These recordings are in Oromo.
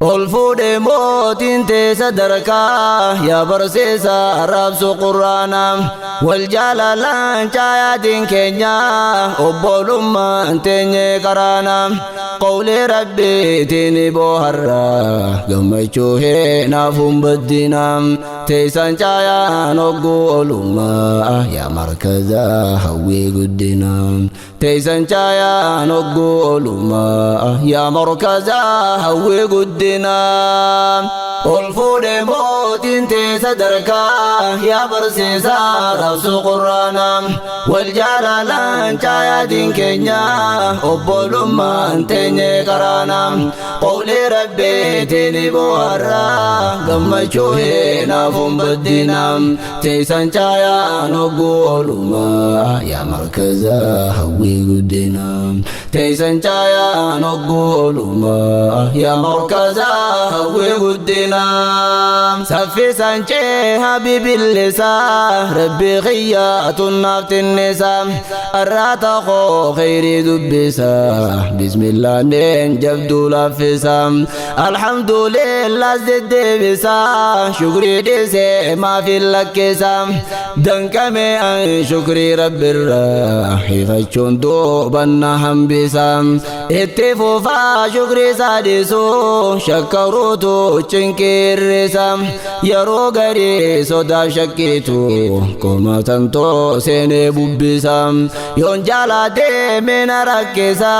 الفود موت انت صدركا يا برسيسا رابس قرانا والجلالان جايات كينيا وبولما انتني كرانا قول ربي تيني بوهرا قمشو هنا فم بدينا تيسان جايا نقو علوما يا مركزا هوي قدنا تيسان جايا نقو علوما يا مركزا هوي قدنا الفود موت انت صدركا يا برسيسا رأس قرانا والجلالان جايات كينيا وبولما انتني كرانا قول ربي تيني بوهرا قمشو هنا فم بدينا تيسان جايا نقو علوما يا مركزا هوي قدنا تيسان جايا نقو علوما يا مركزا هوي قدنا سفي سانشي حبيبي اللسان ربي غيات النفط النساء الراتخو خيري دبسا بسم الله ننجب دولا فسام الحمد لله زد بسا شكري دسي ما في اللكسام دنكمي عن شكري رب الراحي فشون دوبنا هم بسام اتفوفا شكري سادسو شكروتو چنكير سام يرو غري سودا شكيتو كوما تنتو سيني بوبسام يون جالا دي من ركسا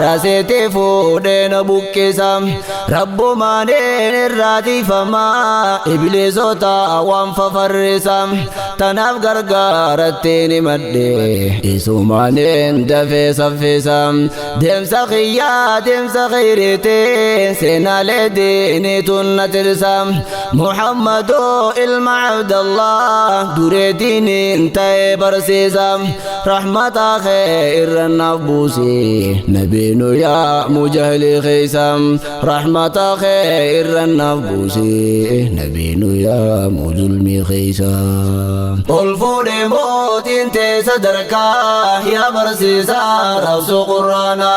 راسيتي فودين بوكسام ربو مانين الراتي فما إبليسوتا وان ففرسام تناف غرغارتيني مدي إسو مانين دفي صفسام دم سخيا دم سخيرتي سينا لديني تنترسام محمد إلما عبد الله دوريديني انتي برسيسام رحمة خير النبوسي نبينو يا مجهل خيسام رحمة خير النبوسي نبينو يا مظلمي خيسام الفود موت انت صدركا يا برسيسا رأس قرانا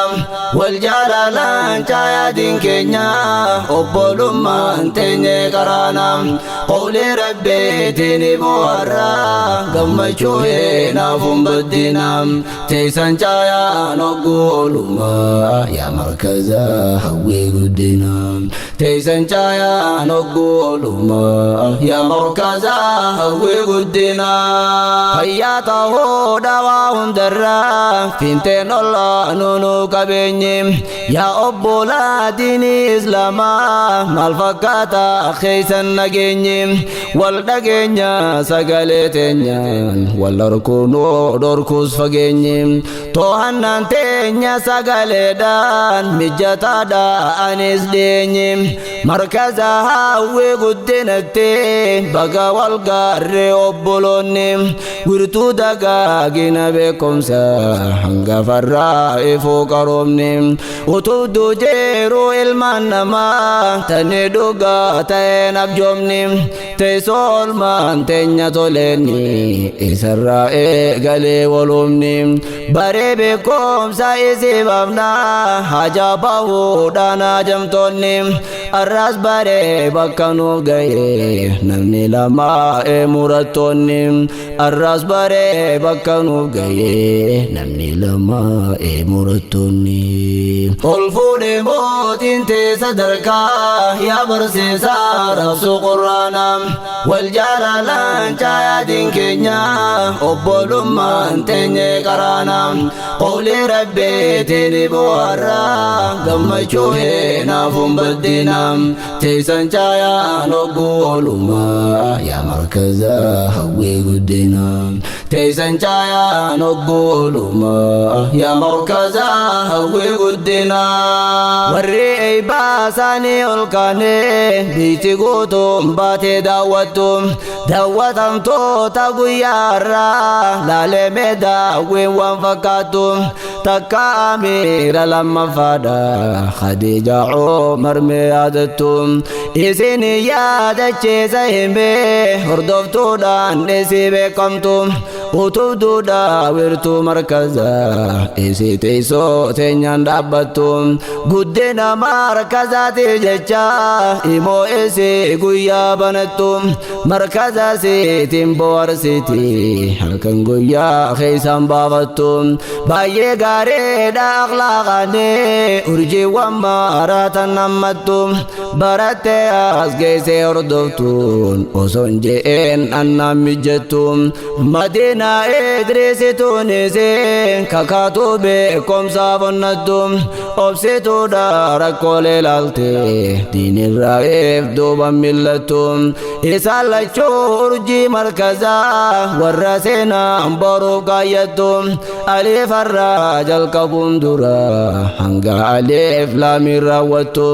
والجلالان جايات كينيا وبولما انتني كرانا قول ربي تيني بوهرا قمشو هنا فم بدينا تيسان جايا نقولما يا مركزا هوي قدنا تيسان جايا نقولما يا مركزا هوي قدنا حياته دواهم درا فينتين الله نونو كبينيم يا أبولا ديني إسلاما مالفكاتا خيسا نجينيم والدقينيا سقالتينيا والركونو دوركوس فقينيم توهنان تينيا سقالدان مجتا دا أنيس دينيم مركزا هاوي قدنتي بقا والقاري أبولونيم ورتو دقاقنا بكمسا هنگا فرائي فوقرومنيم وتودو جيرو المانما تندوغا تينك جومنيم تيسول مان تينيا توليني إسرائي قلي ولومنيم باري بكمسا إسيبابنا حجابه دانا جمتونيم الراس باري بكانو غاي نمني لما مرتونيم الراس باري بكانو غاي نمني لما مرتونيم الفود موت انت صدركا يا برسيسا رأس قرانا والجلالان جايات كينيا وبولما انتني كرانا قول ربي تيني بوهرا قمشو هنا فم بدينا تيسان جايا نقولما يا مركزا هوي قدنا تيسان جايا نقولما يا مركزا هوي قدنا وري باساني الكاني بيتي قوتم باتي داوتم داوتم توتا قيارا لالي داوين وانفكاتم تكا أمير لما فادا خديجة عمر ميادتم إسيني يادة جيزة همي هردفتو دان نسيبكمتم utubduudha wirtuu markazaa isii teessoo teenyaan dhaabbattu guddina markazaatiif jecha imoo isii guyyaa banattu markaza siitiin bohaarsiti halkan guyyaa keessaan baafattu baay'ee gaariidha akhlaaqaanii urjiiwwan maraatan nammattu barattee as geessee hordoftuun osoo hin je'een annaan mijjattu Madinaa Idriisituunisee kakaatuu beekumsaa fonnattu obsituudha rakkoolee laaltee diinirraa eebduuban millattu isaan lachuu urjii markazaa warra seenaan boruuf kaayyattu aliifarraa jalqabuun dura hanga aliif laamiin raawwattu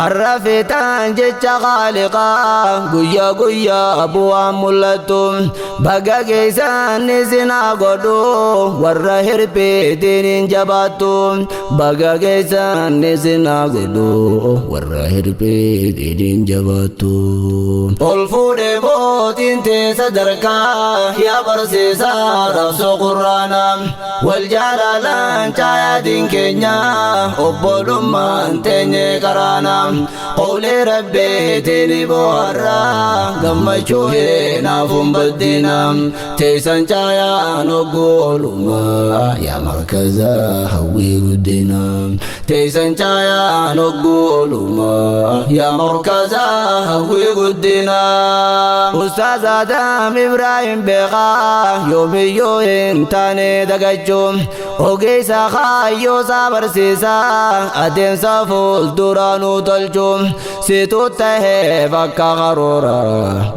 arrafitaan jecha qaaliqaa guyyaa guyyaa bu'aan mul'attu baga geessan isinaa godhu warra hirphiitiin hin jabaattu baga geessan isinaa godhu warra hirphiitiin hin jabaattu ol fuudhee mootiin teessa sadarkaa yaa barsiisaa rabsoo qurraanaa wal jaalalaan caayaatiin keenya obbolummaan teenye karaana qawlee rabbiitiin bohaarraa gammachuu naafuun baddina teessan caayaan oggoolumaa yaa markaza hawwii guddina teessan caayaan oggoolumaa yaa markaza hawwii guddina Ustaaz Adam Ibrahim beekaa yoomiyyuu hin taane dagachuun ogeessa kaayyoosaa barsiisaa adeemsa fuulduraanuu tolchuun situu tahee bakka karoora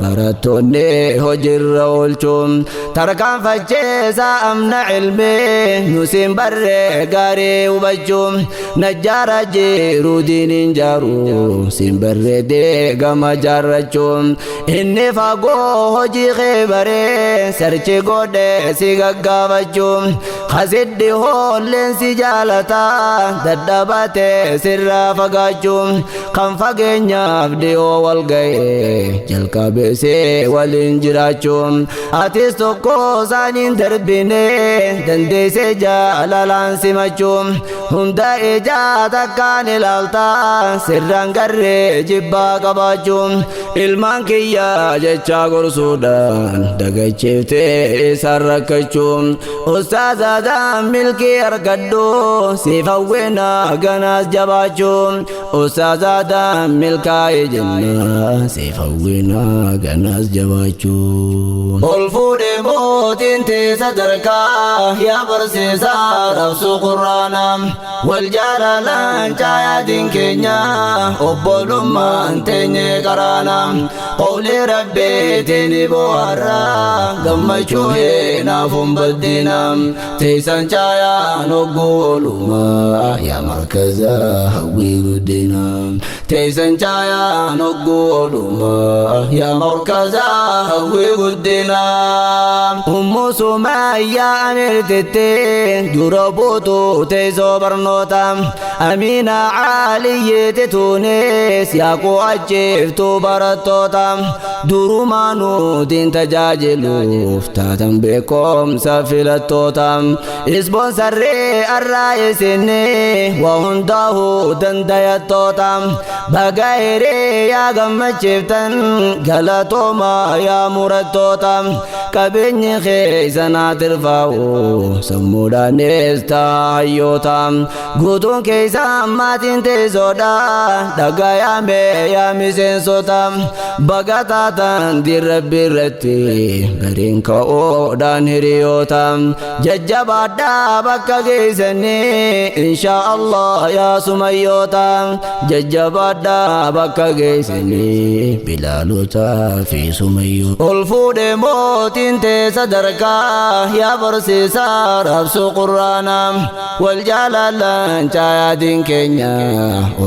barattoonni hojiirra oolchuun tarkaanfachiisaa amna ilmee nusiin barree gaarii hubachuun najjaara jiru diiniin jaaru siin barree deegama jaarrachuun inni fagoo hojii kee baree sarchi godhee si gaggaafachuun kasiddi hoolleen si jaalataa dadhabatee sirraa fagaachuun kan fageenyaaf dhiyoo wal ga'ee jalqabeessee waliin jiraachuun atis tokko isaaniin darbinee dandeessee jaalalaan simachuun hunda ijaa takkaan ilaaltaa sirraan garree jibbaa qabaachuun ilmaan kiyyaa jechaa gorsuudhaan dagacheeftee isaan rakkachuun Ustaaz Adam milkii argadhu siif hawwina ganaas jabaachuun Ustaaz Adam milkaa'ee jenna siif hawwina ganaas jabaachuun ol fuudhee mootiin teessa sadarkaa yaa barsiisaa rabsuu qurraanaa wal jaalalaan caayaatiin keenya obbolummaan teenye karaana qawlee rabbiitiin bohaarraa gammachuu naafuun baddina teessan caayaan oggoolumaa yaa markaza hawwii guddina teessan caayaan oggoolumaa yaa markaza hawwii guddina ummu sumayyaa amirtittee dura buutuu teessoo barnoota Amina Aliyyeeti Tuunis yaaquu ajjeeftuu barattoota durumaanuutiin tajaajiluuf taatan beekumsa filattoota ispoonsarree arraa isinii waa hundaa'uu dandayattoota baga hiree yaa gammachiiftan galatooma yaa murattoota qabeenyi keessanaa tirfaa'u sammuudhaanis taayyoota guutuun keessan maatiin teessoodha dhagayaamee yaa miseensota baga taatan dirrabbi irratti gariin ka'uudhaan hiriyoota jajjabaadhaa bakka geessanii inshaa Allah yaa sumayyoota jajjabaadhaa bakka geessanii bilaalota fi sumayyoota ol fuudhee mootiin teessa sadarkaa yaa barsiisaa rabsuu qurraanaa wal jaalalaan caayaatiin keenya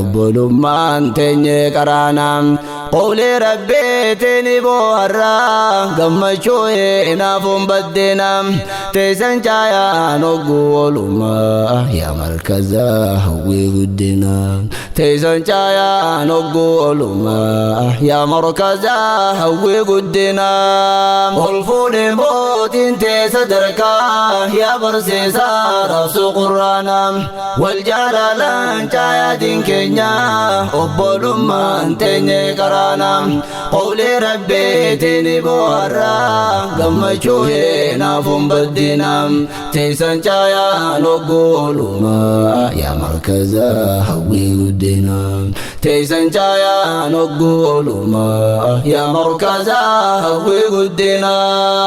obbolummaan teenye karaana قولي ربيتني بوهرا قمشوي نافون بدنا تيسن جايا نقول ما يا مركزا هوي قدنا تيسن جايا نقول ما يا مركزا هوي قدنا والفول موت انت صدركا يا برسيسا رسو قرانا والجلالان جايا دين كينيا أبولو ما انتني كرانا قولي ربيتني بوهرا قمشوي نافون بدنا تيسن جايا نقول ما يا مركزا هوي قدنا تيسن جايا نقول ما يا مركزا هوي قدنا